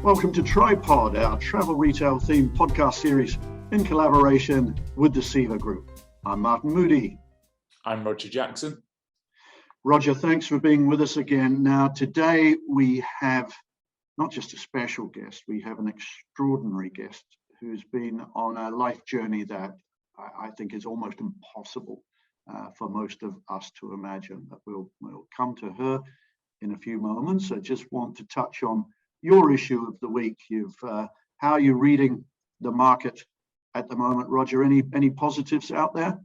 Welcome to Tripod, our travel retail themed podcast series in collaboration with the SEVA Group. I'm Martin Moodie. I'm Roger Jackson. Roger, thanks for being with us again. Now, today we have not just a special guest, we have an extraordinary guest who's been on a life journey that I think is almost impossible for most of us to imagine. But we'll come to her in a few moments. I just want to touch on your issue of the week. How are you reading the market at the moment, Roger? Any positives out there?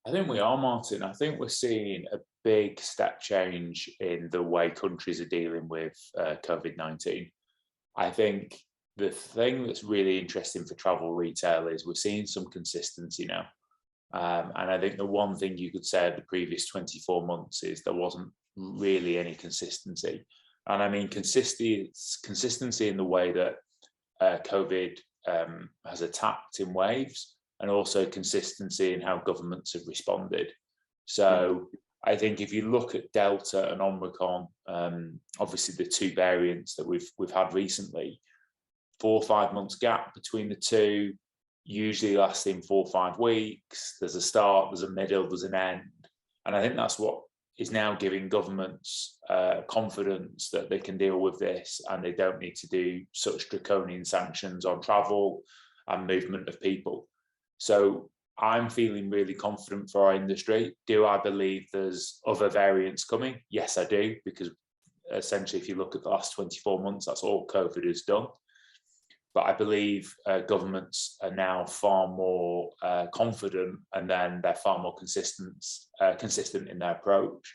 I think we are, Martin. I think we're seeing a big step change in the way countries are dealing with COVID-19. I think the thing that's really interesting for travel retail is we're seeing some consistency now. And I think the one thing you could say of the previous 24 months is there wasn't really any consistency. And I mean consistency in the way that COVID has attacked in waves, and also consistency in how governments have responded. So I think if you look at Delta and Omicron, obviously the two variants that we've had recently, 4 or 5 months gap between the two, usually lasting 4 or 5 weeks. There's a start, there's a middle, there's an end. And I think that's what is now giving governments confidence that they can deal with this and they don't need to do such draconian sanctions on travel and movement of people. So I'm feeling really confident for our industry. Do I believe there's other variants coming? Yes, I do, because essentially if you look at the last 24 months, that's all COVID has done. But I believe governments are now far more confident, and then they're far more consistent in their approach.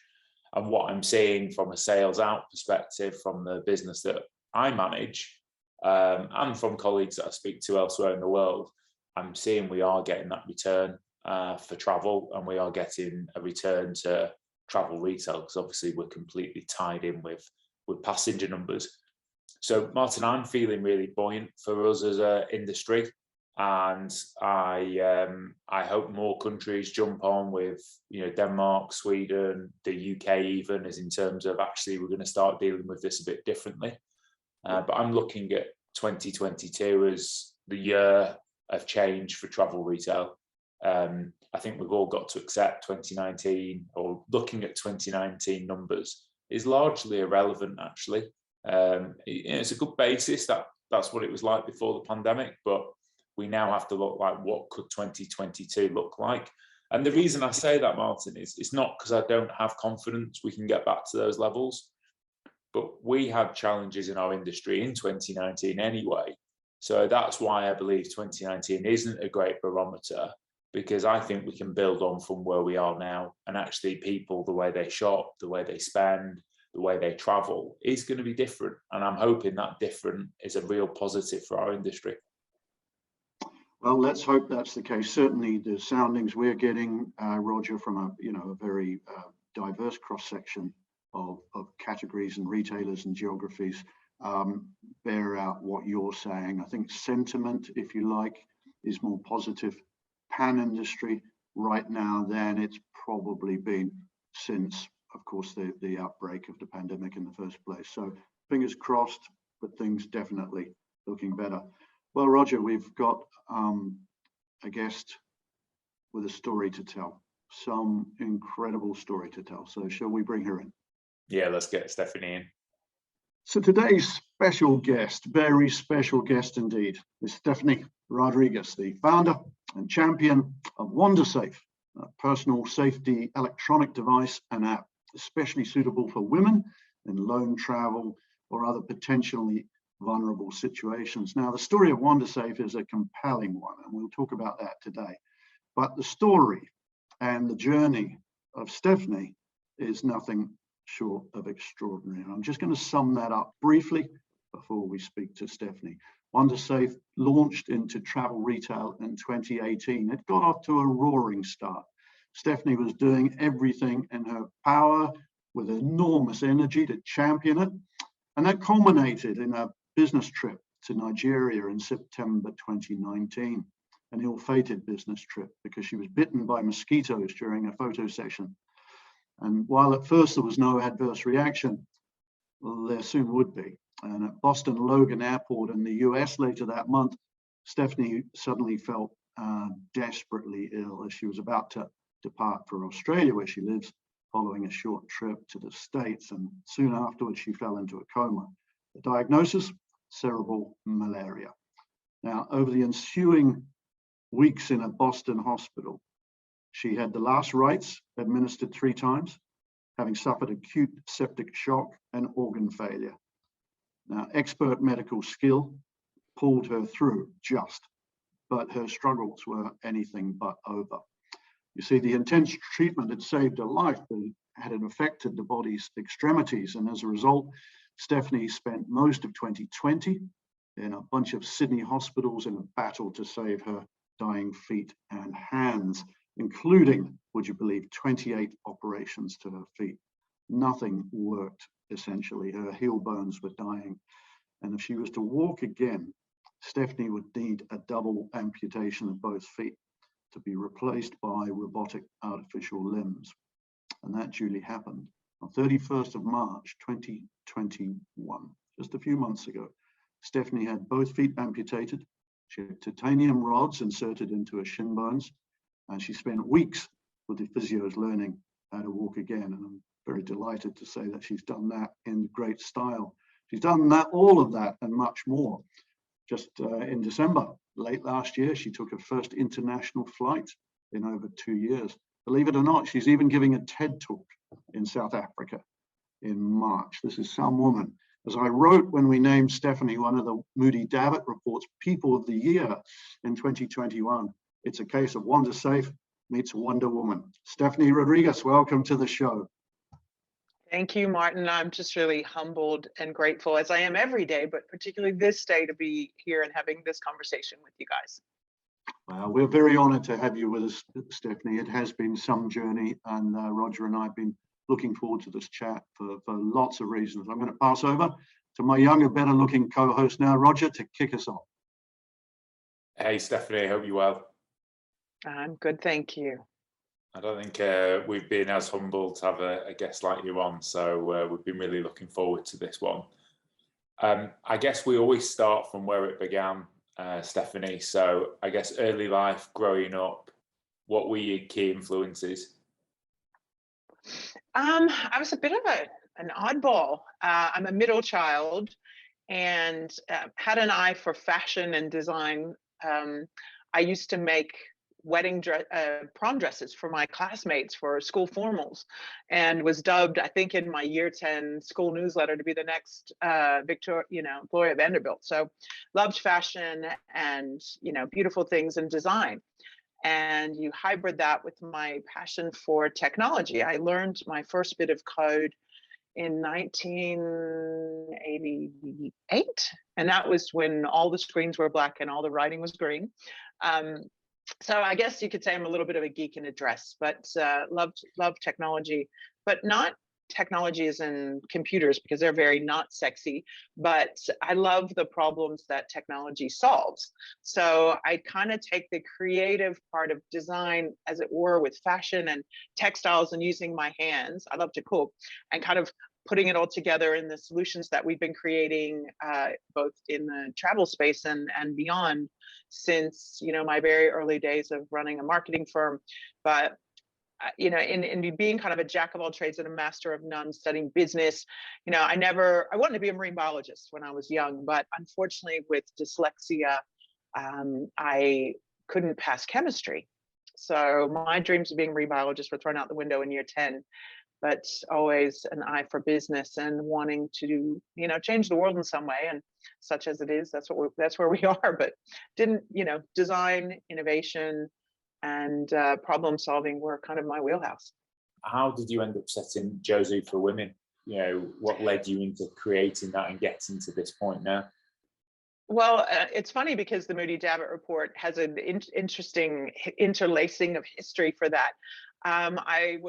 And what I'm seeing from a sales out perspective, from the business that I manage, and from colleagues that I speak to elsewhere in the world, I'm seeing we are getting that return for travel, and we are getting a return to travel retail, because obviously we're completely tied in with passenger numbers. So, Martin, I'm feeling really buoyant for us as an industry, and I hope more countries jump on with, Denmark, Sweden, the UK even, as in terms of actually we're going to start dealing with this a bit differently. But I'm looking at 2022 as the year of change for travel retail. I think we've all got to accept 2019, or looking at 2019 numbers, is largely irrelevant, actually. It's a good basis. That's what it was like before the pandemic, but we now have to look like, what could 2022 look like? And the reason I say that, Martin, is it's not because I don't have confidence we can get back to those levels, but we had challenges in our industry in 2019 anyway. So that's why I believe 2019 isn't a great barometer, because I think we can build on from where we are now, and actually people, the way they shop, the way they spend, the way they travel is going to be different. And I'm hoping that different is a real positive for our industry. Well, let's hope that's the case. Certainly the soundings we're getting, Roger, from a very diverse cross-section of categories and retailers and geographies, bear out what you're saying. I think sentiment, if you like, is more positive pan-industry right now than it's probably been since, of course, the outbreak of the pandemic in the first place. So fingers crossed, but things definitely looking better. Well, Roger, we've got a guest with a story to tell, some incredible story to tell. So shall we bring her in? Yeah, let's get Stephenie in. So today's special guest, very special guest indeed, is Stephenie Rodriguez, the founder and champion of WanderSafe, a personal safety electronic device and app, especially suitable for women in lone travel or other potentially vulnerable situations. Now, the story of WanderSafe is a compelling one, and we'll talk about that today. But the story and the journey of Stephenie is nothing short of extraordinary. And I'm just going to sum that up briefly before we speak to Stephenie. WanderSafe launched into travel retail in 2018. It got off to a roaring start. Stephenie was doing everything in her power with enormous energy to champion it. And that culminated in a business trip to Nigeria in September 2019, an ill-fated business trip because she was bitten by mosquitos during a photo session. And while at first there was no adverse reaction, well, there soon would be. And at Boston Logan Airport in the US later that month, Stephenie suddenly felt desperately ill as she was about to depart for Australia, where she lives, following a short trip to the States. And soon afterwards, she fell into a coma. The diagnosis, cerebral malaria. Now, over the ensuing weeks in a Boston hospital, she had the last rites administered 3 times, having suffered acute septic shock and organ failure. Now, expert medical skill pulled her through but her struggles were anything but over. You see, the intense treatment had saved her life, but it had affected the body's extremities. And as a result, Stephenie spent most of 2020 in a bunch of Sydney hospitals in a battle to save her dying feet and hands, including, would you believe, 28 operations to her feet. Nothing worked, essentially. Her heel bones were dying. And if she was to walk again, Stephenie would need a double amputation of both feet to be replaced by robotic artificial limbs. And that duly happened on 31st of March, 2021, just a few months ago. Stephenie had both feet amputated. She had titanium rods inserted into her shin bones, and she spent weeks with the physios learning how to walk again. And I'm very delighted to say that she's done that in great style. She's done that, all of that and much more. Just in December, late last year, she took her first international flight in over 2 years. Believe it or not, she's even giving a TED talk in South Africa in March. This is some woman. As I wrote when we named Stephenie one of the Moodie Davitt report's People of the Year in 2021, it's a case of WanderSafe meets Wonder Woman. Stephenie Rodriguez, welcome to the show. Thank you, Martin. I'm just really humbled and grateful, as I am every day, but particularly this day, to be here and having this conversation with you guys. Well, we're very honored to have you with us, Stephenie. It has been some journey, and Roger and I have been looking forward to this chat for lots of reasons. I'm going to pass over to my younger, better looking co-host now, Roger, to kick us off. Hey, Stephenie, hope you're well. I'm good, thank you. I don't think we've been as humbled to have a guest like you on, so we've been really looking forward to this one. I guess we always start from where it began, Stephenie. So I guess early life, growing up, what were your key influences? I was a bit of an oddball. I'm a middle child and had an eye for fashion and design. I used to make prom dresses for my classmates for school formals, and was dubbed, I think, in my year 10 school newsletter to be the next Gloria Vanderbilt. So loved fashion and, beautiful things in design. And you hybrid that with my passion for technology. I learned my first bit of code in 1988. And that was when all the screens were black and all the writing was green. So I guess you could say I'm a little bit of a geek in a dress, but loved technology, but not technology as in computers, because they're very not sexy, but I love the problems that technology solves. So I kind of take the creative part of design, as it were, with fashion and textiles and using my hands. I love to cook, and kind of putting it all together in the solutions that we've been creating, both in the travel space and beyond, since my very early days of running a marketing firm. But in being kind of a jack of all trades and a master of none, studying business, I wanted to be a marine biologist when I was young, but unfortunately with dyslexia, I couldn't pass chemistry. So my dreams of being a marine biologist were thrown out the window in year 10. But always an eye for business and wanting to, change the world in some way. And such as it is, that's where we are. But didn't, design, innovation, and problem solving were kind of my wheelhouse. How did you end up setting Josie for Women? What led you into creating that and getting to this point now? Well, it's funny because the Moodie Davitt report has an interesting interlacing of history for that. I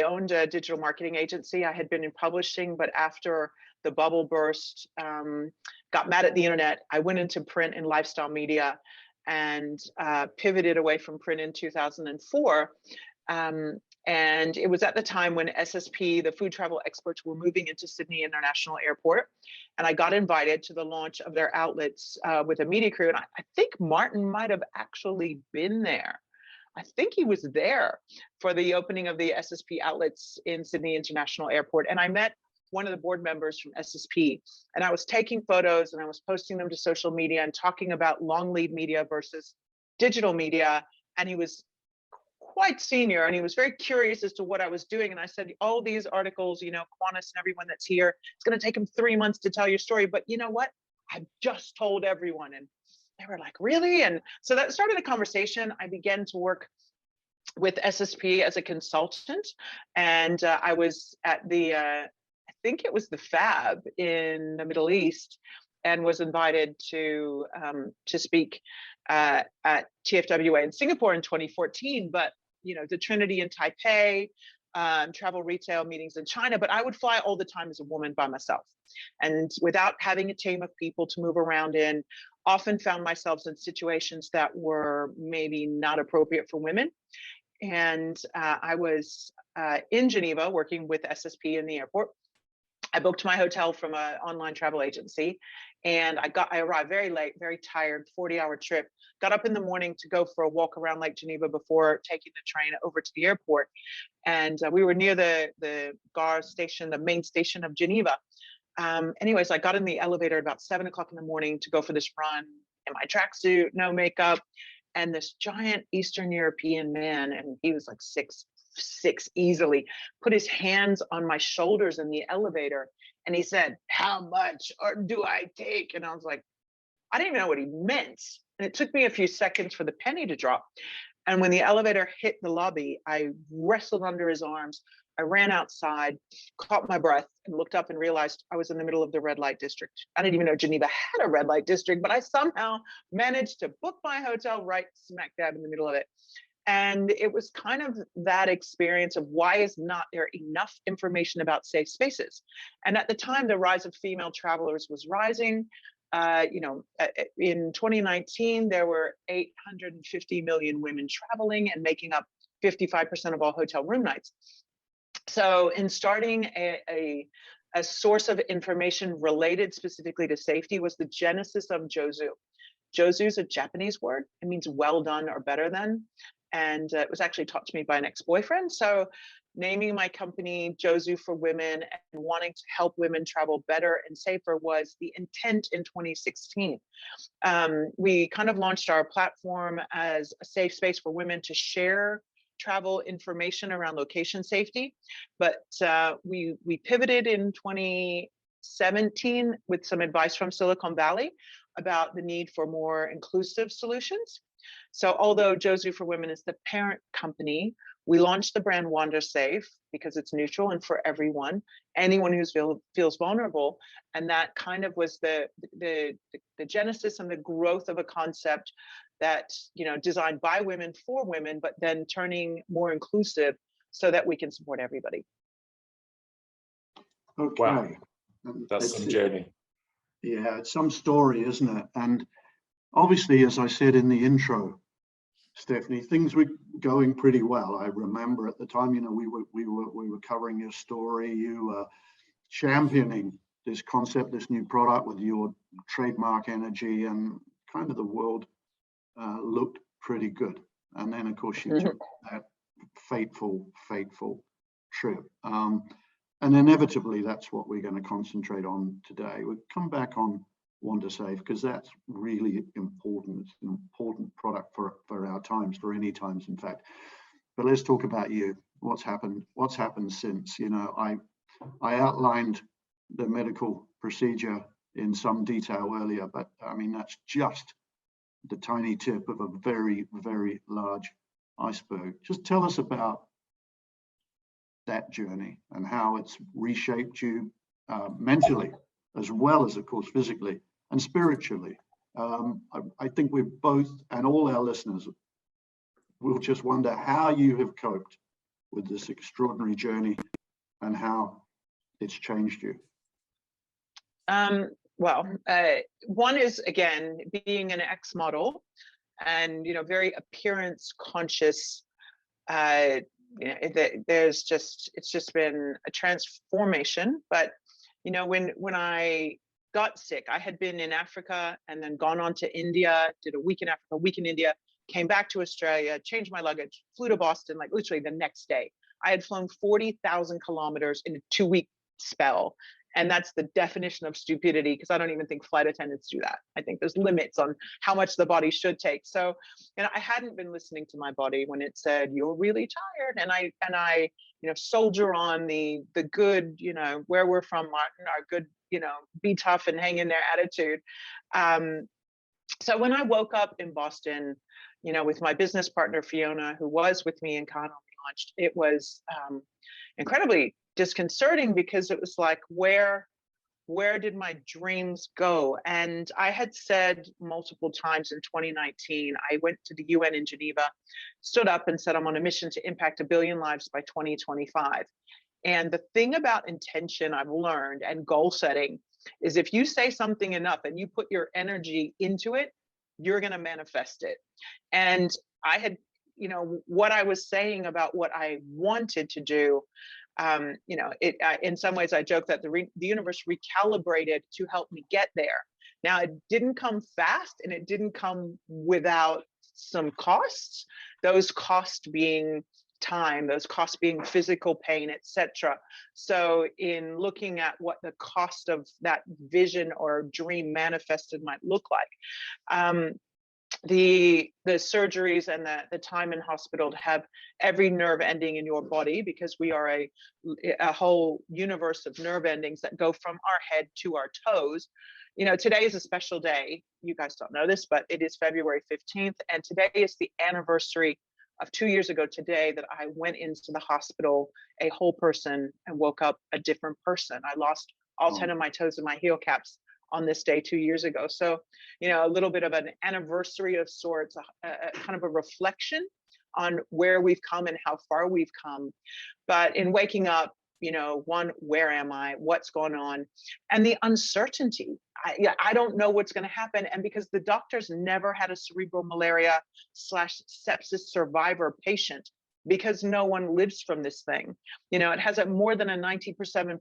owned a digital marketing agency. I had been in publishing, but after the bubble burst, got mad at the internet. I went into print and lifestyle media and pivoted away from print in 2004. And it was at the time when SSP, the food travel experts, were moving into Sydney International Airport. And I got invited to the launch of their outlets with a media crew. And I think Martin might have actually been there. I think he was there for the opening of the SSP outlets in Sydney International Airport. And I met one of the board members from SSP, and I was taking photos and I was posting them to social media and talking about long lead media versus digital media. And he was quite senior and he was very curious as to what I was doing. And I said, all these articles, you know, Qantas and everyone that's here, it's going to take him 3 months to tell your story. But you know what? I've just told everyone. And they were like, really? And so that started a conversation. I began to work with SSP as a consultant. And I was at the, I think it was the FAB in the Middle East, and was invited to speak at TFWA in Singapore in 2014. But, you know, the Trinity in Taipei, travel retail meetings in China, but I would fly all the time as a woman by myself. And without having a team of people to move around in, often found myself in situations that were maybe not appropriate for women. And I was in Geneva working with SSP in the airport. I booked my hotel from an online travel agency, and I arrived very late, very tired, 40-hour trip, got up in the morning to go for a walk around Lake Geneva before taking the train over to the airport. And we were near the Gare station, the main station of Geneva. Anyways, I got in the elevator at about 7 o'clock in the morning to go for this run in my tracksuit, no makeup. And this giant Eastern European man, and he was like 6'6" easily, put his hands on my shoulders in the elevator. And he said, "How much do I take?" And I was like, I didn't even know what he meant. And it took me a few seconds for the penny to drop. And when the elevator hit the lobby, I wrestled under his arms. I ran outside, caught my breath, and looked up and realized I was in the middle of the red light district. I didn't even know Geneva had a red light district, but I somehow managed to book my hotel right smack dab in the middle of it. And it was kind of that experience of why is not there enough information about safe spaces? And at the time, the rise of female travelers was rising. You know, in 2019, there were 850 million women traveling and making up 55% of all hotel room nights. So in starting a source of information related specifically to safety was the genesis of Jozu. Jozu is a Japanese word. It means well done or better than. And it was actually taught to me by an ex-boyfriend. So naming my company Jozu for Women and wanting to help women travel better and safer was the intent in 2016. We kind of launched our platform as a safe space for women to share travel information around location safety. But we pivoted in 2017 with some advice from Silicon Valley about the need for more inclusive solutions. So although Jozu for Women is the parent company, we launched the brand WanderSafe because it's neutral and for everyone, anyone who feels vulnerable. And that kind of was the genesis and the growth of a concept that, you know, designed by women for women, but then turning more inclusive so that we can support everybody. Okay. Wow. That's some journey. Yeah, it's some story, isn't it? And obviously, as I said in the intro, Stephenie, things were going pretty well. I remember at the time, you know, we were covering your story. You were championing this concept, this new product with your trademark energy, and kind of the world looked pretty good. And then, of course, you took that fateful trip. And inevitably, that's what we're going to concentrate on today. We'll come back on WanderSafe because that's really important. It's an important product for our times, for any times, in fact. But let's talk about you. What's happened since? You know, I outlined the medical procedure in some detail earlier, but I mean, that's just the tiny tip of a very, very large iceberg. Just tell us about that journey and how it's reshaped you mentally, as well as, of course, physically and spiritually. I think we both, and all our listeners, will just wonder how you have coped with this extraordinary journey and how it's changed you. Well, one is, again, being an ex-model and, you know, very appearance conscious, there's just, it's just been a transformation. But, when I got sick, I had been in Africa and then gone on to India, did a week in Africa, a week in India, came back to Australia, changed my luggage, flew to Boston, like literally the next day. I had flown 40,000 kilometers in a 2-week spell. And that's the definition of stupidity, because I don't even think flight attendants do that. I think there's limits on how much the body should take. So, I hadn't been listening to my body when it said, you're really tired. And I soldier on the good, where we're from, Martin, our good, be tough and hang in there attitude. So when I woke up in Boston, with my business partner, Fiona, who was with me in Cannes when we launched, it was incredibly disconcerting, because it was like, where did my dreams go? And I had said multiple times in 2019, I went to the UN in Geneva, stood up and said, I'm on a mission to impact 1 billion lives by 2025. And the thing about intention I've learned, and goal setting, is if you say something enough and you put your energy into it, you're going to manifest it. And I had, what I was saying about what I wanted to do, in some ways I joke that the universe recalibrated to help me get there. Now, it didn't come fast, and it didn't come without some costs, those costs being time, those costs being physical pain, etc. So in looking at what the cost of that vision or dream manifested might look like, the surgeries and the time in hospital to have every nerve ending in your body, because we are a whole universe of nerve endings that go from our head to our toes. Today is a special day. You guys don't know this, but it is February 15th. And today is the anniversary of 2 years ago today that I went into the hospital a whole person and woke up a different person. I lost all 10 of my toes and my heel caps on this day 2 years ago. So, a little bit of an anniversary of sorts, a kind of a reflection on where we've come and how far we've come. But in waking up, one, where am I? What's going on? And the uncertainty. I don't know what's going to happen. And because the doctors never had a cerebral malaria / sepsis survivor patient, because no one lives from this thing. It has more than a 97%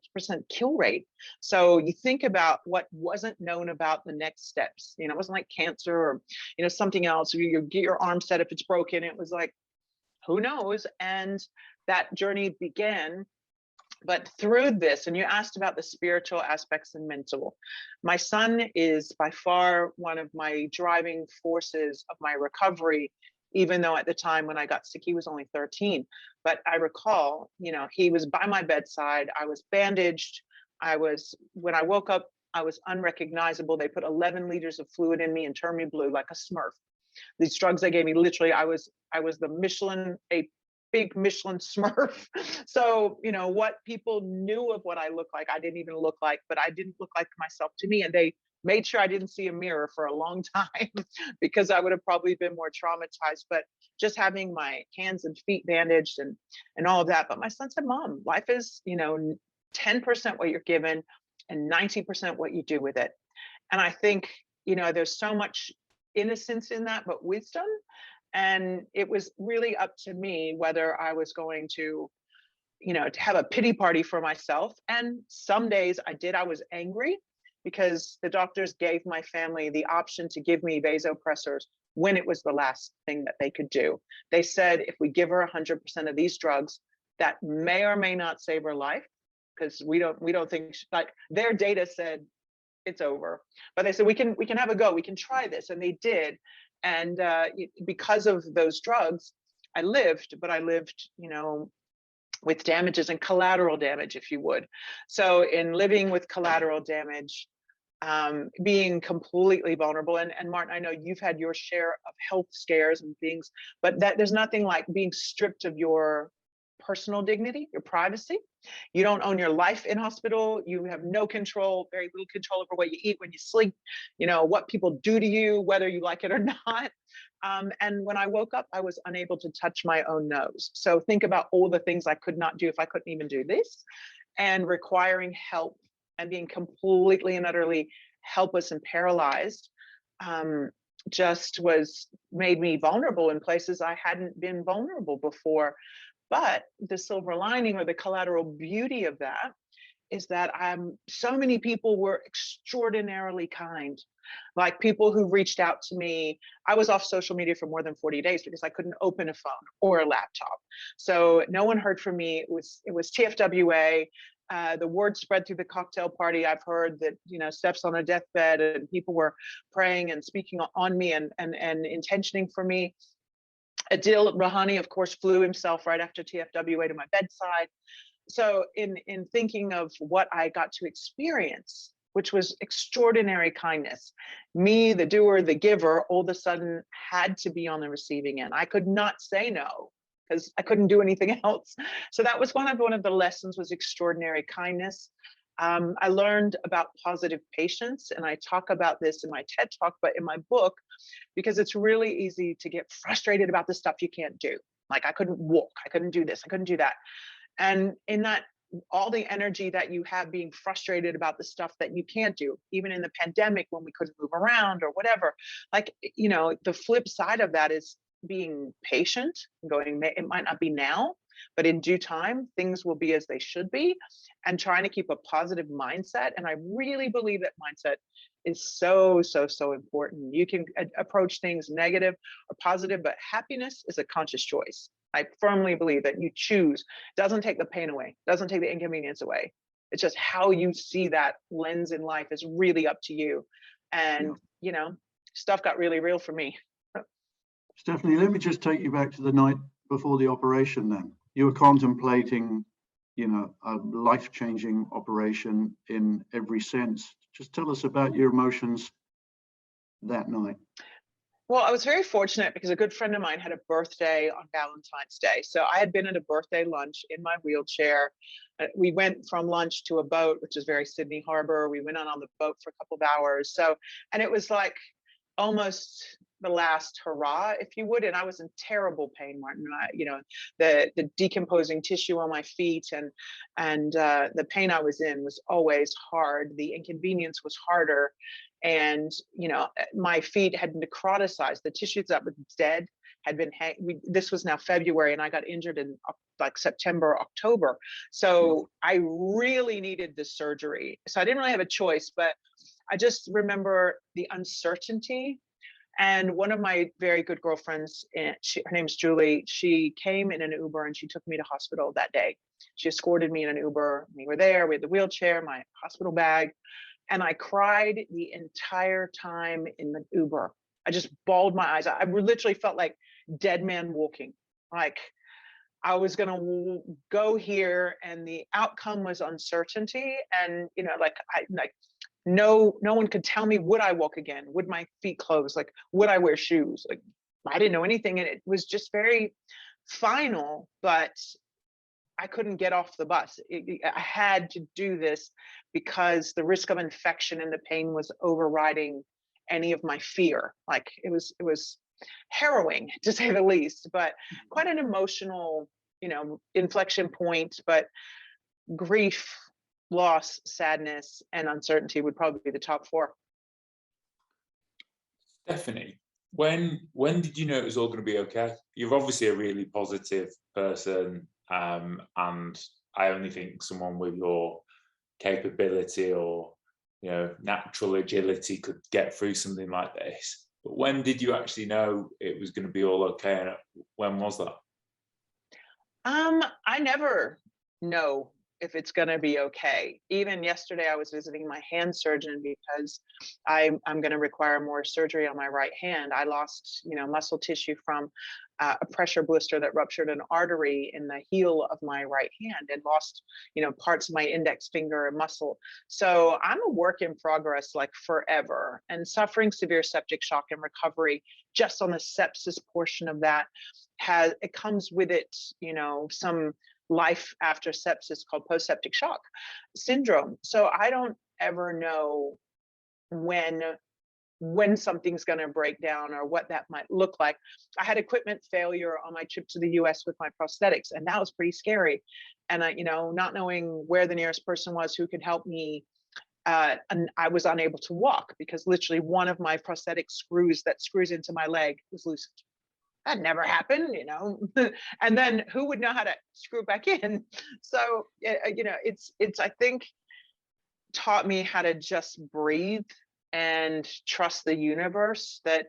kill rate. So you think about what wasn't known about the next steps. It wasn't like cancer or, something else. You get your arm set if it's broken. It was like, who knows? And that journey began. But through this, and you asked about the spiritual aspects and mental, my son is by far one of my driving forces of my recovery, even though at the time when I got sick, he was only 13. But I recall, he was by my bedside. I was bandaged. When I woke up, I was unrecognizable. They put 11 liters of fluid in me and turned me blue like a Smurf. These drugs they gave me, literally, I was a big Michelin Smurf. So, what people knew of what I looked like, I didn't even look like, but I didn't look like myself to me. And they made sure I didn't see a mirror for a long time because I would have probably been more traumatized. But just having my hands and feet bandaged and all of that. But my son said, Mom, life is, 10% what you're given and 90% what you do with it. And I think, there's so much innocence in that, but wisdom. And it was really up to me whether I was going to, to have a pity party for myself. And some days I was angry because the doctors gave my family the option to give me vasopressors when it was the last thing that they could do. They said, if we give her 100% of these drugs, that may or may not save her life, because we don't think, like, their data said it's over. But they said, we can have a go. We can try this. And they did. And because of those drugs, I lived, but I lived, with damages and collateral damage, if you would. So in living with collateral damage, being completely vulnerable, and Martin, I know you've had your share of health scares and things, but there's nothing like being stripped of your personal dignity, your privacy. You don't own your life in hospital. You have no control, very little control over what you eat, when you sleep, what people do to you, whether you like it or not. And when I woke up, I was unable to touch my own nose. So think about all the things I could not do if I couldn't even do this, and requiring help and being completely and utterly helpless and paralyzed just made me vulnerable in places I hadn't been vulnerable before. But the silver lining or the collateral beauty of that is that so many people were extraordinarily kind. Like people who reached out to me. I was off social media for more than 40 days because I couldn't open a phone or a laptop. So no one heard from me. It was TFWA. The word spread through the cocktail party. I've heard that, you know, Steph's on a deathbed and people were praying and speaking on me and intentioning for me. Adil Rahani, of course, flew himself right after TFWA to my bedside. So in thinking of what I got to experience, which was extraordinary kindness, me, the doer, the giver, all of a sudden had to be on the receiving end. I could not say no because I couldn't do anything else. So that was one of the lessons, was extraordinary kindness. I learned about positive patience, and I talk about this in my TED Talk, but in my book, because it's really easy to get frustrated about the stuff you can't do. Like I couldn't walk, I couldn't do this, I couldn't do that. And in that, all the energy that you have being frustrated about the stuff that you can't do, even in the pandemic when we couldn't move around or whatever, like, you know, the flip side of that is being patient, going, it might not be now, but in due time, things will be as they should be, and trying to keep a positive mindset. And I really believe that mindset is so important. You can approach things negative or positive, but happiness is a conscious choice. I firmly believe that you choose, doesn't take the pain away, doesn't take the inconvenience away. It's just how you see that lens in life is really up to you. And, you know, stuff got really real for me. Stephenie, let me just take you back to the night before the operation then. You were contemplating, you know, a life-changing operation in every sense. Just tell us about your emotions that night. Well, I was very fortunate because a good friend of mine had a birthday on Valentine's Day. So I had been at a birthday lunch in my wheelchair. We went from lunch to a boat, which is very Sydney Harbor. We went on the boat for a couple of hours. So, and it was like almost the last hurrah, if you would. And I was in terrible pain, Martin. You know, the decomposing tissue on my feet and the pain I was in was always hard. The inconvenience was harder. And, you know, my feet had necroticized. The tissues that were dead had been, this was now February, and I got injured in like September, October. So I really needed this surgery. So I didn't really have a choice, but I just remember the uncertainty. And one of my very good girlfriends, her name's Julie, she came in an Uber and she took me to hospital that day. She escorted me in an Uber. We were there, we had the wheelchair, my hospital bag. And I cried the entire time in the Uber. I just bawled my eyes out. I literally felt like dead man walking. Like I was gonna go here, and the outcome was uncertainty. And you know, no one could tell me, would I walk again? Would my feet close? Like, would I wear shoes? Like, I didn't know anything, and it was just very final. But I couldn't get off the bus. I had to do this because the risk of infection and the pain was overriding any of my fear. Like it was harrowing, to say the least, but quite an emotional, you know, inflection point. But grief, loss, sadness, and uncertainty would probably be the top four. Stephenie, when did you know it was all going to be okay? You're obviously a really positive person. And I only think someone with your capability or, you know, natural agility could get through something like this. But when did you actually know it was going to be all okay? And when was that? I never know if it's going to be okay. Even yesterday, I was visiting my hand surgeon because I'm going to require more surgery on my right hand. I lost, you know, muscle tissue from a pressure blister that ruptured an artery in the heel of my right hand, and lost, you know, parts of my index finger and muscle. So I'm a work in progress, like forever, and suffering severe septic shock and recovery just on the sepsis portion of that it comes with it, you know, some life after sepsis called post-septic shock syndrome. So I don't ever know when something's going to break down or what that might look like. I had equipment failure on my trip to the US with my prosthetics, and that was pretty scary. And I, you know, not knowing where the nearest person was who could help me, and I was unable to walk because literally one of my prosthetic screws that screws into my leg was loosened. that never happened, you know. And then who would know how to screw it back in? So, you know, it's I think taught me how to just breathe and trust the universe, that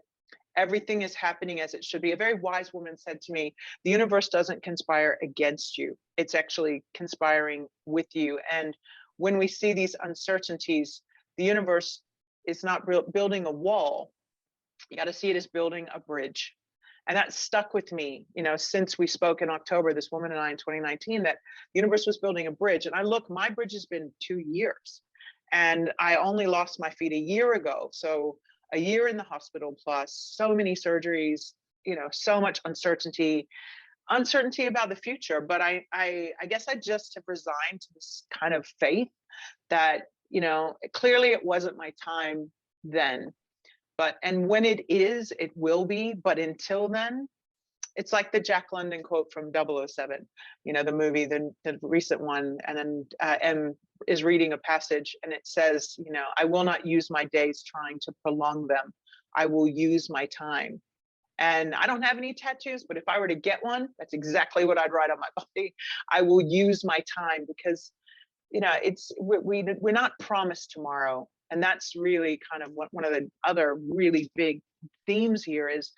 everything is happening as it should be. A very wise woman said to me, the universe doesn't conspire against you. It's actually conspiring with you. And when we see these uncertainties, the universe is not building a wall. You got to see it as building a bridge. And that stuck with me, you know, since we spoke in October, this woman and I in 2019, that the universe was building a bridge. And I look, my bridge has been 2 years. And I only lost my feet a year ago. So a year in the hospital, plus so many surgeries, you know, so much uncertainty about the future. But I guess I just have resigned to this kind of faith that, you know, clearly it wasn't my time then, and when it is, it will be. But until then, it's like the Jack London quote from 007, you know, the movie, the recent one. And then M is reading a passage and it says, you know, I will not use my days trying to prolong them. I will use my time. And I don't have any tattoos, but if I were to get one, that's exactly what I'd write on my body. I will use my time, because, you know, we're not promised tomorrow. And that's really kind of one of the other really big themes here is,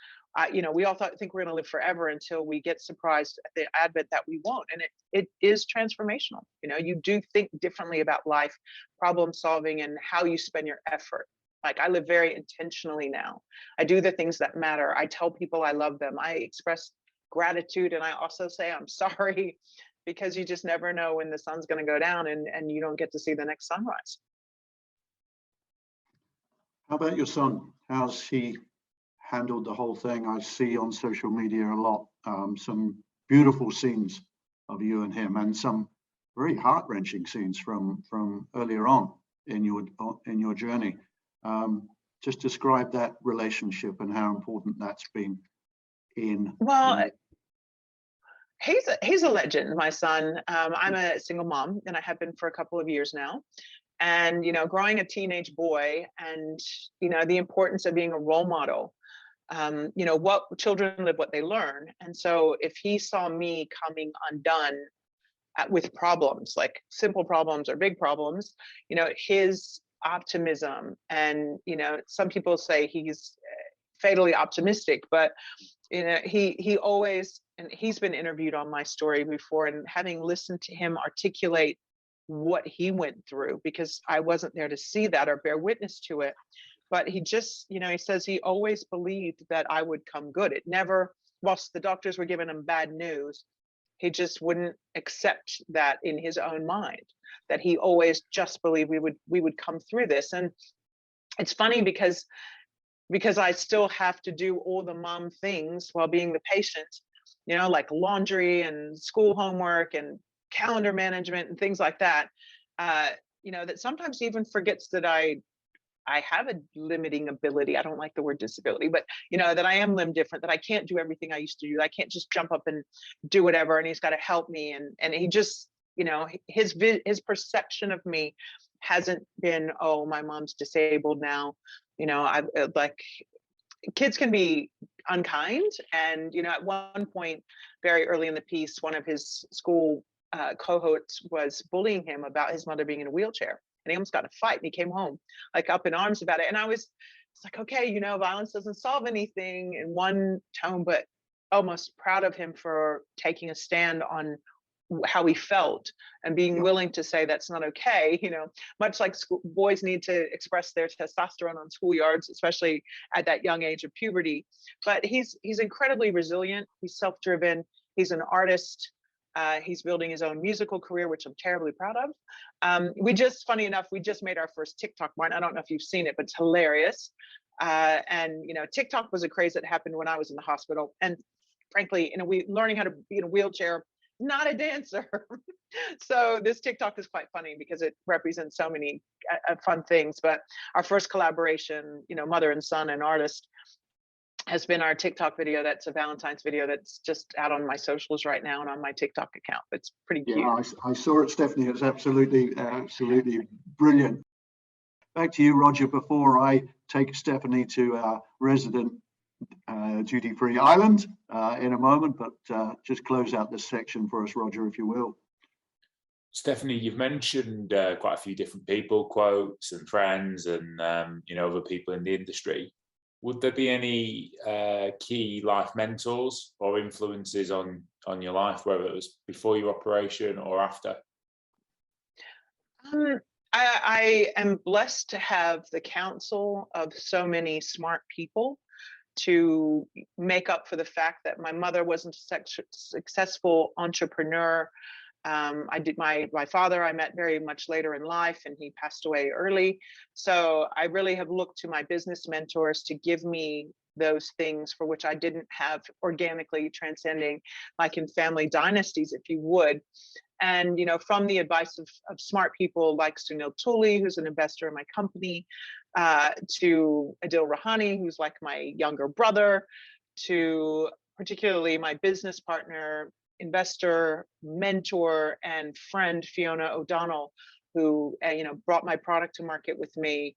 you know, we all think we're going to live forever until we get surprised at the advent that we won't. And it is transformational. You know, you do think differently about life, problem solving, and how you spend your effort. Like, I live very intentionally now. I do the things that matter. I tell people I love them. I express gratitude, and I also say I'm sorry, because you just never know when the sun's going to go down and you don't get to see the next sunrise. How about your son? How's he handled the whole thing? I see on social media a lot, some beautiful scenes of you and him, and some very heart-wrenching scenes from earlier on in your journey. Just describe that relationship and how important that's been in. Well, he's a legend, my son. I'm a single mom, and I have been for a couple of years now. And, you know, growing a teenage boy, and, you know, the importance of being a role model. You know, what children live, what they learn. And so if he saw me coming undone with problems, like simple problems or big problems, you know, his optimism, and, you know, some people say he's fatally optimistic, but, you know, he always, and he's been interviewed on my story before, and having listened to him articulate what he went through, because I wasn't there to see that or bear witness to it. But he just, you know, he says he always believed that I would come good. It never, whilst the doctors were giving him bad news, he just wouldn't accept that in his own mind, that he always just believed we would come through this. And it's funny because I still have to do all the mom things while being the patient, you know, like laundry and school homework and calendar management and things like that, you know, that sometimes he even forgets that I have a limiting ability. I don't like the word disability, but, you know, that I am limb different, that I can't do everything I used to do. I can't just jump up and do whatever, and he's got to help me. And he just, you know, his perception of me hasn't been, oh, my mom's disabled now. You know, I like, kids can be unkind. And, you know, at one point, very early in the piece, one of his school cohorts was bullying him about his mother being in a wheelchair, and he almost got in a fight, and he came home like up in arms about it. And it's like, okay, you know, violence doesn't solve anything, in one tone, but almost proud of him for taking a stand on how he felt and being willing to say that's not okay. You know, much like boys need to express their testosterone on schoolyards, especially at that young age of puberty. But he's incredibly resilient. He's self-driven. He's an artist. He's building his own musical career, which I'm terribly proud of. Funny enough, we just made our first TikTok. I don't know if you've seen it, but it's hilarious. And, you know, TikTok was a craze that happened when I was in the hospital. And frankly, learning how to be in a wheelchair, not a dancer. So this TikTok is quite funny because it represents so many fun things. But our first collaboration, you know, mother and son and artist, has been our TikTok video. That's a Valentine's video that's just out on my socials right now and on my TikTok account. It's pretty cute. Yeah, I saw it, Stephenie. It's absolutely brilliant. Back to you, Roger. Before I take Stephenie to our resident duty-free island in a moment, but just close out this section for us, Roger, if you will. Stephenie, you've mentioned quite a few different people, quotes and friends, and other people in the industry. Would there be any key life mentors or influences on your life, whether it was before your operation or after? I am blessed to have the counsel of so many smart people to make up for the fact that my mother wasn't a successful entrepreneur. My father I met very much later in life, and he passed away early. So I really have looked to my business mentors to give me those things for which I didn't have organically, transcending like in family dynasties, if you would. And, from the advice of smart people like Sunil Tuli, who's an investor in my company, to Adil Rahani, who's like my younger brother, to particularly my business partner, investor, mentor, and friend, Fiona O'Donnell, who, brought my product to market with me.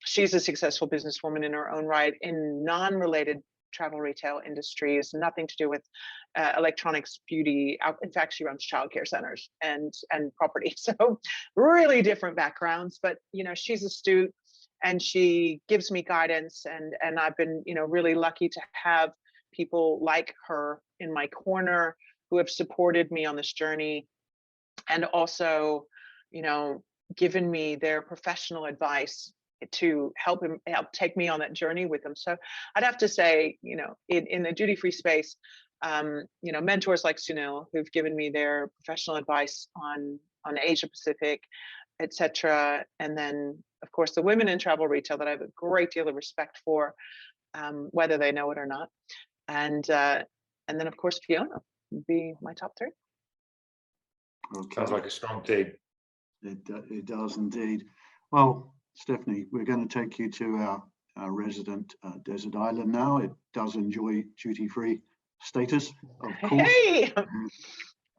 She's a successful businesswoman in her own right in non-related travel retail industries, nothing to do with electronics, beauty. In fact, she runs childcare centers and property. So really different backgrounds, but she's astute and she gives me guidance, and I've been really lucky to have people like her in my corner who have supported me on this journey, and also given me their professional advice to help take me on that journey with them. So I'd have to say, in the duty-free space, mentors like Sunil, who've given me their professional advice on Asia Pacific, etc. And then, of course, the women in travel retail that I have a great deal of respect for, whether they know it or not. And then, of course, Fiona would be my top three. Okay. Sounds like a strong team. It does indeed. Well, Stephenie, we're going to take you to our resident desert island now. It does enjoy duty-free status, of course. Hey!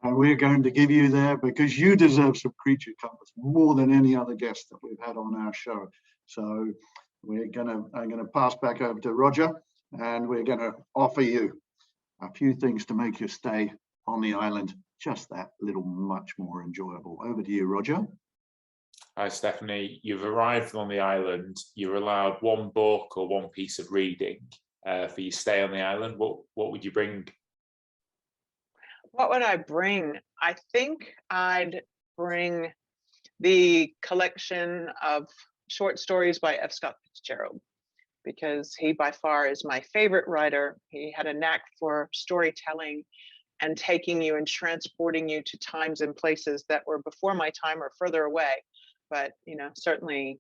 And we're going to give you there because you deserve some creature comforts more than any other guest that we've had on our show. So I'm going to pass back over to Roger, and we're going to offer you a few things to make your stay on the island just that little much more enjoyable. Over to you, Roger. Hi, Stephenie. You've arrived on the island. You're allowed one book or one piece of reading for your stay on the island. What would you bring? What would I bring? I think I'd bring the collection of short stories by F. Scott Fitzgerald, because he by far is my favorite writer. He had a knack for storytelling and taking you and transporting you to times and places that were before my time or further away. But certainly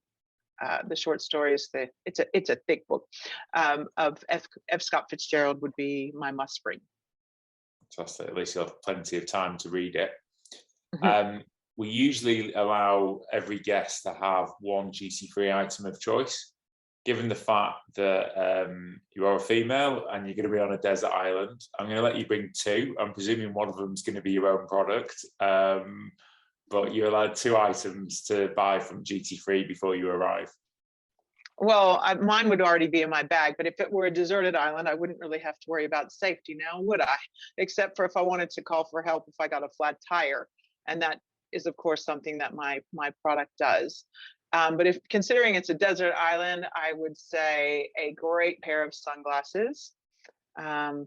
the short stories, it's a thick book of F. Scott Fitzgerald would be my must bring. Fantastic. At least you'll have plenty of time to read it. Mm-hmm. We usually allow every guest to have one duty-free item of choice. Given the fact that you are a female and you're going to be on a desert island, I'm going to let you bring two. I'm presuming one of them is going to be your own product, but you're allowed two items to buy from duty-free before you arrive. Well, mine would already be in my bag, but if it were a deserted island, I wouldn't really have to worry about safety now, would I? Except for if I wanted to call for help if I got a flat tire. And that is, of course, something that my product does. But if considering it's a desert island, I would say a great pair of sunglasses,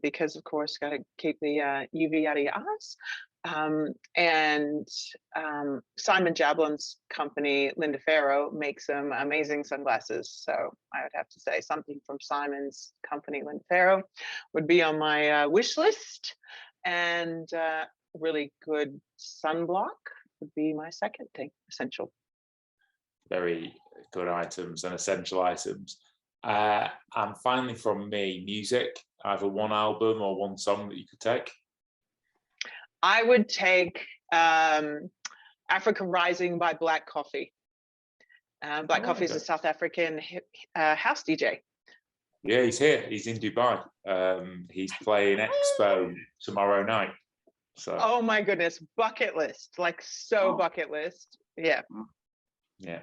because, of course, got to keep the UV out of your eyes. And Simon Jablin's company, Linda Farrow, makes some amazing sunglasses. So I would have to say something from Simon's company, Linda Farrow, would be on my wish list. And really good sunblock would be my second thing, essential. Very good items and essential items. And finally from me, music, either one album or one song that you could take. I would take African Rising by Black Coffee. Black Coffee is a South African house DJ. Yeah, he's here. He's in Dubai. He's playing Expo tomorrow night. So. Oh my goodness, bucket list, like bucket list. Yeah. Yeah.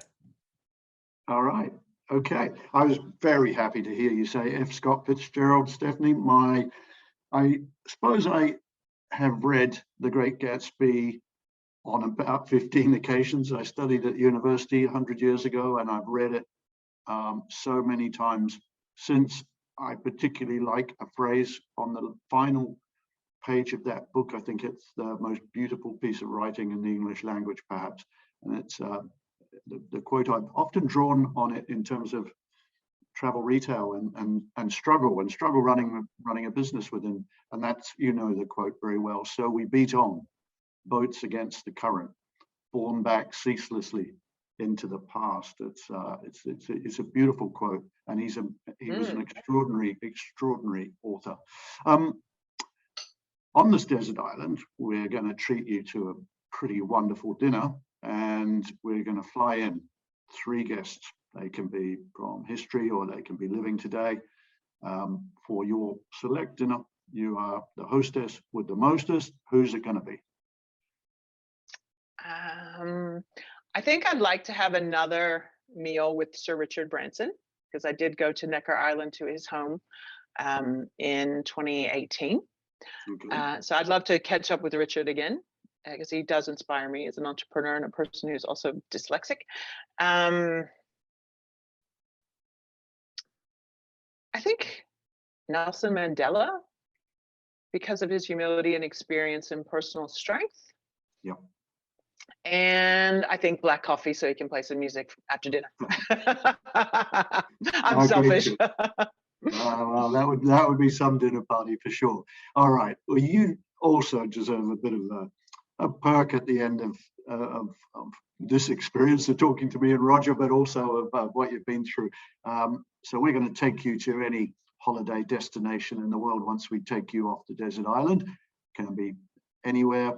All right. Okay, I was very happy to hear you say F. Scott Fitzgerald, Stephenie. I suppose I have read The Great Gatsby on about 15 occasions. I studied at university 100 years ago, and I've read it so many times since. I particularly like a phrase on the final page of that book. I think it's the most beautiful piece of writing in the English language, perhaps. And it's the quote I've often drawn on it in terms of travel retail and struggle running a business within. And that's, you know, the quote very well. So we beat on, boats against the current, borne back ceaselessly into the past. It's a beautiful quote, and he was an extraordinary author. On this desert island, we're going to treat you to a pretty wonderful dinner, and we're going to fly in 3 guests. They can be from history or they can be living today. For your select dinner, you are the hostess with the mostest. Who's it going to be? I think I'd like to have another meal with Sir Richard Branson, because I did go to Necker Island, to his home, in 2018. Okay. So I'd love to catch up with Richard again, because he does inspire me as an entrepreneur and a person who's also dyslexic. I think Nelson Mandela, because of his humility and experience and personal strength. Yep. And I think black coffee, so he can play some music after dinner. I'm Okay, selfish. Well, that would be some dinner party for sure. All right. Well, you also deserve a bit of a perk at the end of this experience of talking to me and Roger, but also of what you've been through. So we're going to take you to any holiday destination in the world once we take you off the desert island. Can be anywhere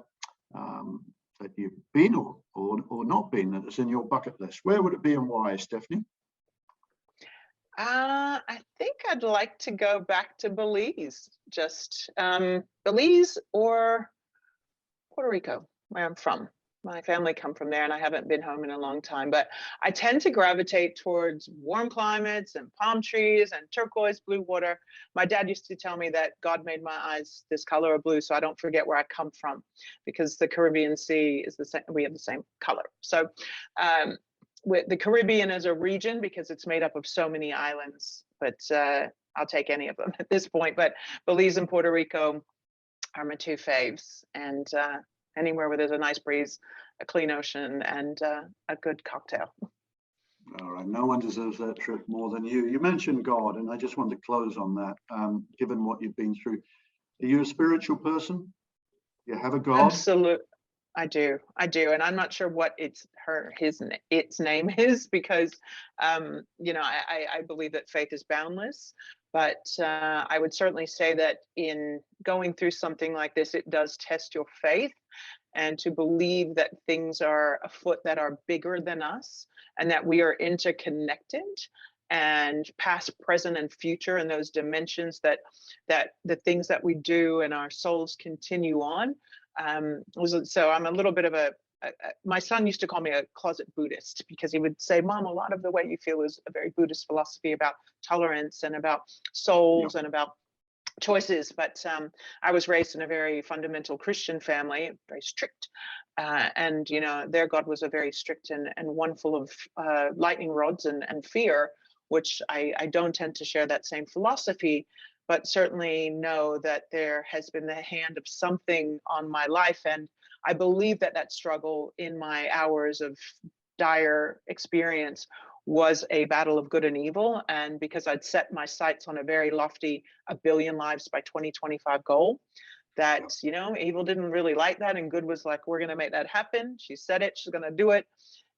that you've been or not been that is in your bucket list. Where would it be and why, Stephenie? I think I'd like to go back to Belize, just Belize or Puerto Rico, where I'm from. My family come from there, and I haven't been home in a long time, but I tend to gravitate towards warm climates and palm trees and turquoise blue water. My dad used to tell me that God made my eyes this color of blue so I don't forget where I come from, because the Caribbean Sea is the same, we have the same color. So with the Caribbean as a region, because it's made up of so many islands, but I'll take any of them at this point. But Belize and Puerto Rico are my 2 faves, and anywhere where there's a nice breeze, a clean ocean, and a good cocktail. All right, no one deserves that trip more than you. You mentioned God, and I just want to close on that. Given what you've been through, are you a spiritual person? You have a God? Absolutely. I do, and I'm not sure what its name is, because you know, I believe that faith is boundless, but I would certainly say that in going through something like this, it does test your faith, and to believe that things are afoot that are bigger than us, and that we are interconnected, and past, present, and future, and those dimensions, that the things that we do and our souls continue on. So I'm a little bit of my son used to call me a closet Buddhist, because he would say, Mom, a lot of the way you feel is a very Buddhist philosophy about tolerance and about souls and about choices. But I was raised in a very fundamental Christian family, very strict. And, you know, their God was a very strict and one full of lightning rods and fear, which I don't tend to share that same philosophy, but certainly know that there has been the hand of something on my life. And I believe that struggle in my hours of dire experience was a battle of good and evil. And because I'd set my sights on a very lofty 1 billion lives by 2025 goal, that, you know, evil didn't really like that. And good was like, we're going to make that happen. She said it, she's going to do it.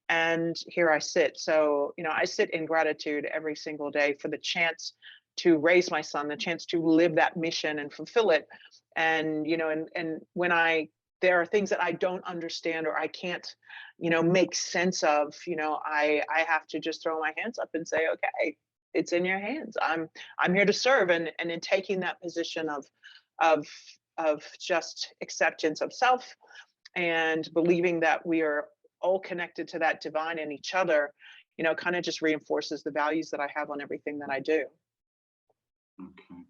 And here I sit. So, you know, I sit in gratitude every single day for the chance to raise my son, the chance to live that mission and fulfill it. And, you know, and when there are things that I don't understand or I can't, you know, make sense of, you know, I have to just throw my hands up and say, okay, it's in your hands. I'm here to serve. And in taking that position of just acceptance of self and believing that we are all connected to that divine and each other, kind of just reinforces the values that I have on everything that I do. Okay.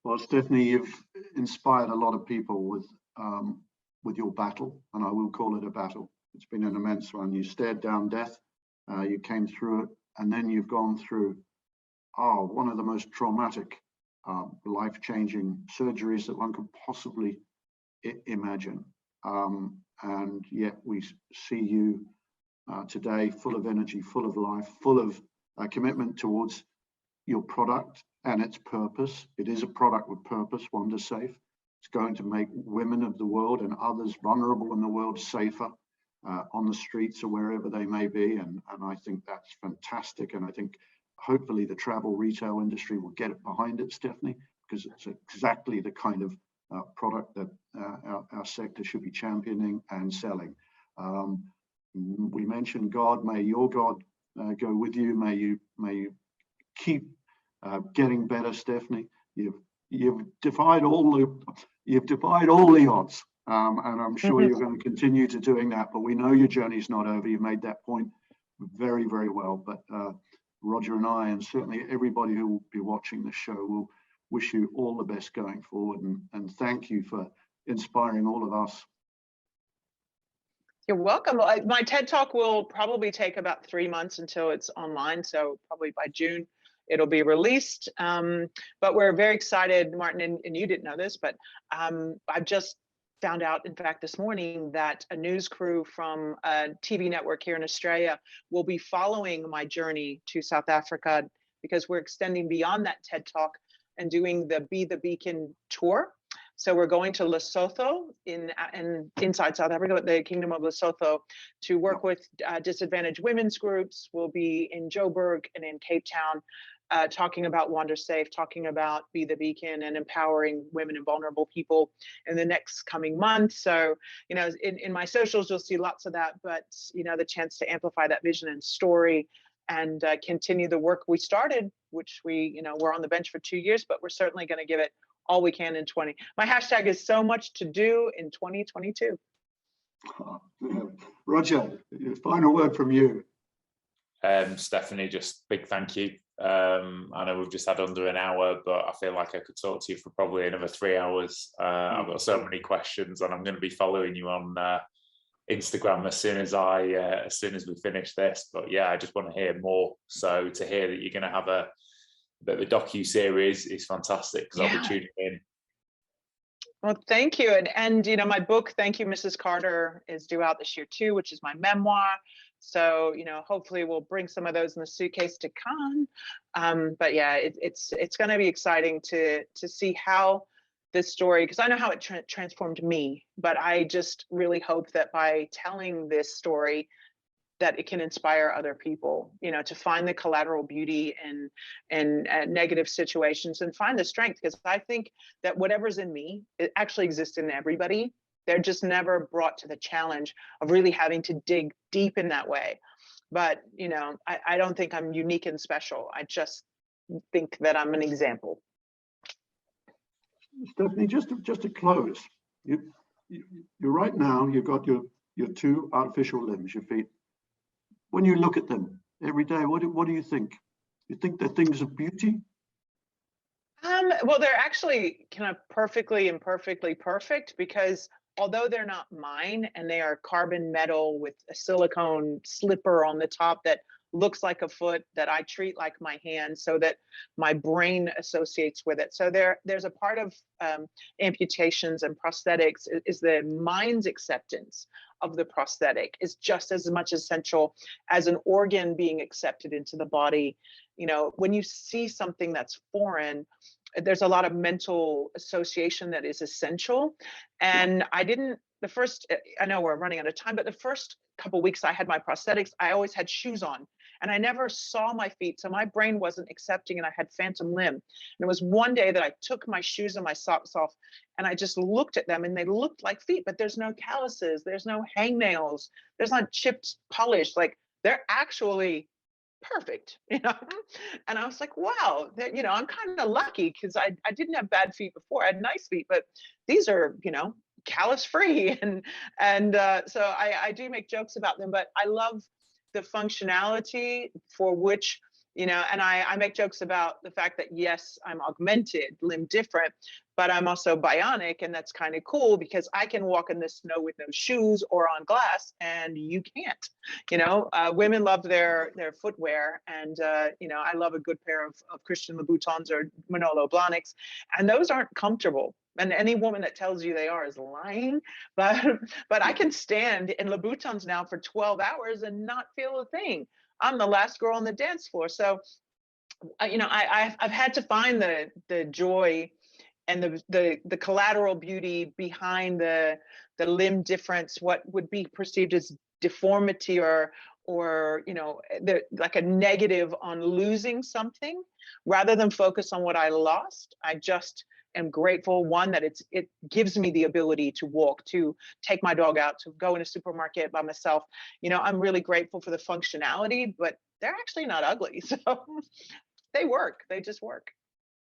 Well, Stephenie, you've inspired a lot of people with your battle, and I will call it a battle. It's been an immense one. You stared down death, you came through it, and then you've gone through one of the most traumatic, life-changing surgeries that one could possibly imagine. And yet we see you today full of energy, full of life, full of commitment towards your product and its purpose. It is a product with purpose, WanderSafe. It's going to make women of the world and others vulnerable in the world safer on the streets or wherever they may be. And I think that's fantastic. And I think hopefully the travel retail industry will get it behind it, Stephenie, because it's exactly the kind of product that our sector should be championing and selling. We mentioned God. May your God go with you. May you keep getting better, Stephenie. You've defied all the odds, and I'm sure you're going to continue to doing that. But we know your journey's not over. You've made that point very, very well. But Roger and I, and certainly everybody who will be watching the show, will wish you all the best going forward, and thank you for inspiring all of us. You're welcome. My TED Talk will probably take about 3 months until it's online, so probably by June it'll be released. But we're very excited, Martin, and you didn't know this, but I've just found out, in fact, this morning, that a news crew from a TV network here in Australia will be following my journey to South Africa, because we're extending beyond that TED Talk and doing the Be the Beacon tour. So we're going to Lesotho inside South Africa, the Kingdom of Lesotho, to work with disadvantaged women's groups. We'll be in Joburg and in Cape Town, talking about WanderSafe, talking about Be the Beacon, and empowering women and vulnerable people in the next coming months. So, in my socials, you'll see lots of that, but, the chance to amplify that vision and story and continue the work we started, which we're on the bench for 2 years, but we're certainly going to give it all we can in 20. My hashtag is so much to do in 2022. Roger, final word from you. Stephenie, just big thank you. I know we've just had under an hour, but I feel like I could talk to you for probably another 3 hours. I've got so many questions, and I'm going to be following you on Instagram as soon as we finish this. But yeah, I just want to hear more. So to hear that you're going to have a bit of a docu-series is fantastic, because I'll be tuning in. Well, thank you. And my book, Thank You, Mrs. Carter, is due out this year too, which is my memoir. So, hopefully we'll bring some of those in the suitcase to Cannes. But yeah, it's going to be exciting to see how this story, because I know how it transformed me, but I just really hope that by telling this story, that it can inspire other people, to find the collateral beauty in negative situations and find the strength. Because I think that whatever's in me, it actually exists in everybody. They're just never brought to the challenge of really having to dig deep in that way. But, I don't think I'm unique and special. I just think that I'm an example. Stephenie, just to close, you're right now, you've got your 2 artificial limbs, your feet. When you look at them every day, what do you think? You think they're things of beauty? Well, they're actually kind of perfectly imperfectly perfect, because although they're not mine and they are carbon metal with a silicone slipper on the top that looks like a foot, that I treat like my hand so that my brain associates with it. So there's a part of amputations and prosthetics is the mind's acceptance of the prosthetic is just as much essential as an organ being accepted into the body. When you see something that's foreign, there's a lot of mental association that is essential. And I know we're running out of time, but the first couple of weeks I had my prosthetics, I always had shoes on and I never saw my feet. So my brain wasn't accepting and I had phantom limb. And it was one day that I took my shoes and my socks off and I just looked at them and they looked like feet, but there's no calluses, there's no hangnails, there's not chipped polish. Like they're actually perfect, and I was like, wow, I'm kind of lucky because I didn't have bad feet before. I had nice feet, but these are, callus free. And so I do make jokes about them, but I love the functionality for which, you know, and I make jokes about the fact that, yes, I'm augmented, limb different, but I'm also bionic. And that's kind of cool because I can walk in the snow with no shoes or on glass and you can't. You know, women love their footwear. And, you know, I love a good pair of Christian Louboutins or Manolo Blahniks, and those aren't comfortable. And any woman that tells you they are is lying. But I can stand in Louboutins now for 12 hours and not feel a thing. I'm the last girl on the dance floor. So, you know, I've had to find the joy and the collateral beauty behind the limb difference, what would be perceived as deformity or you know, like a negative on losing something, rather than focus on what I lost. I just am grateful, one, that it gives me the ability to walk, to take my dog out, to go in a supermarket by myself. You know, I'm really grateful for the functionality, but they're actually not ugly. So they work, they just work.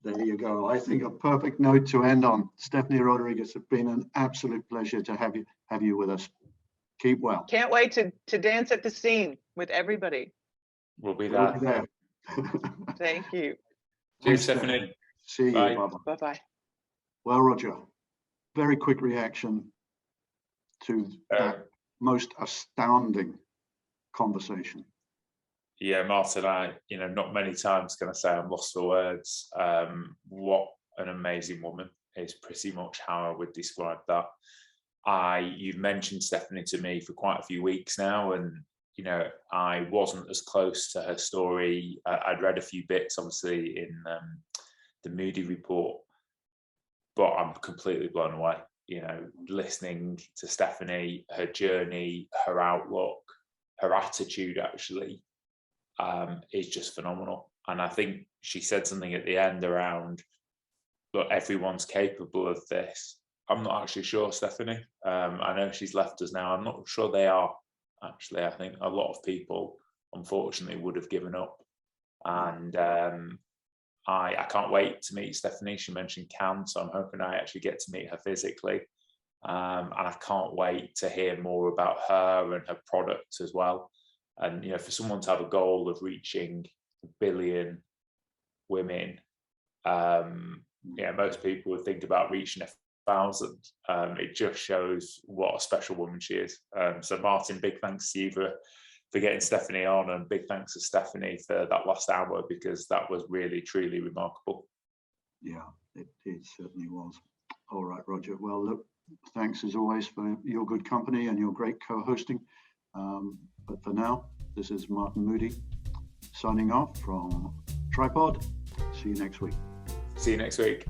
There you go. I think a perfect note to end on. Stephenie Rodriguez, it's been an absolute pleasure to have you with us. Keep well. Can't wait to dance at the scene with everybody. We'll be there. Thank you. Cheers, Stephenie. See you. Bye. Bye-bye. Well, Roger, very quick reaction to that most astounding conversation. Yeah, Martin, you know, not many times can I say I'm lost for words. What an amazing woman is pretty much how I would describe that. You've mentioned Stephenie to me for quite a few weeks now, and you know, I wasn't as close to her story. I'd read a few bits, obviously, in the Moodie report, but I'm completely blown away. You know, listening to Stephenie, her journey, her outlook, her attitude, actually, is just phenomenal. And I think she said something at the end around, look, everyone's capable of this. I'm not actually sure, Stephenie. I know she's left us now. I'm not sure they are, actually. I think a lot of people, unfortunately, would have given up. And I can't wait to meet Stephenie. She mentioned Cannes, so I'm hoping I actually get to meet her physically. And I can't wait to hear more about her and her product as well. And, you know, for someone to have a goal of reaching 1 billion women, yeah, most people would think about reaching 1,000. It just shows what a special woman she is. So Martin, big thanks to you for getting Stephenie on, and big thanks to Stephenie for that last hour, because that was really, truly remarkable. Yeah, it certainly was. All right, Roger. Well, look, thanks as always for your good company and your great co-hosting. But for now, this is Martin Moodie signing off from Tripod. See you next week. See you next week.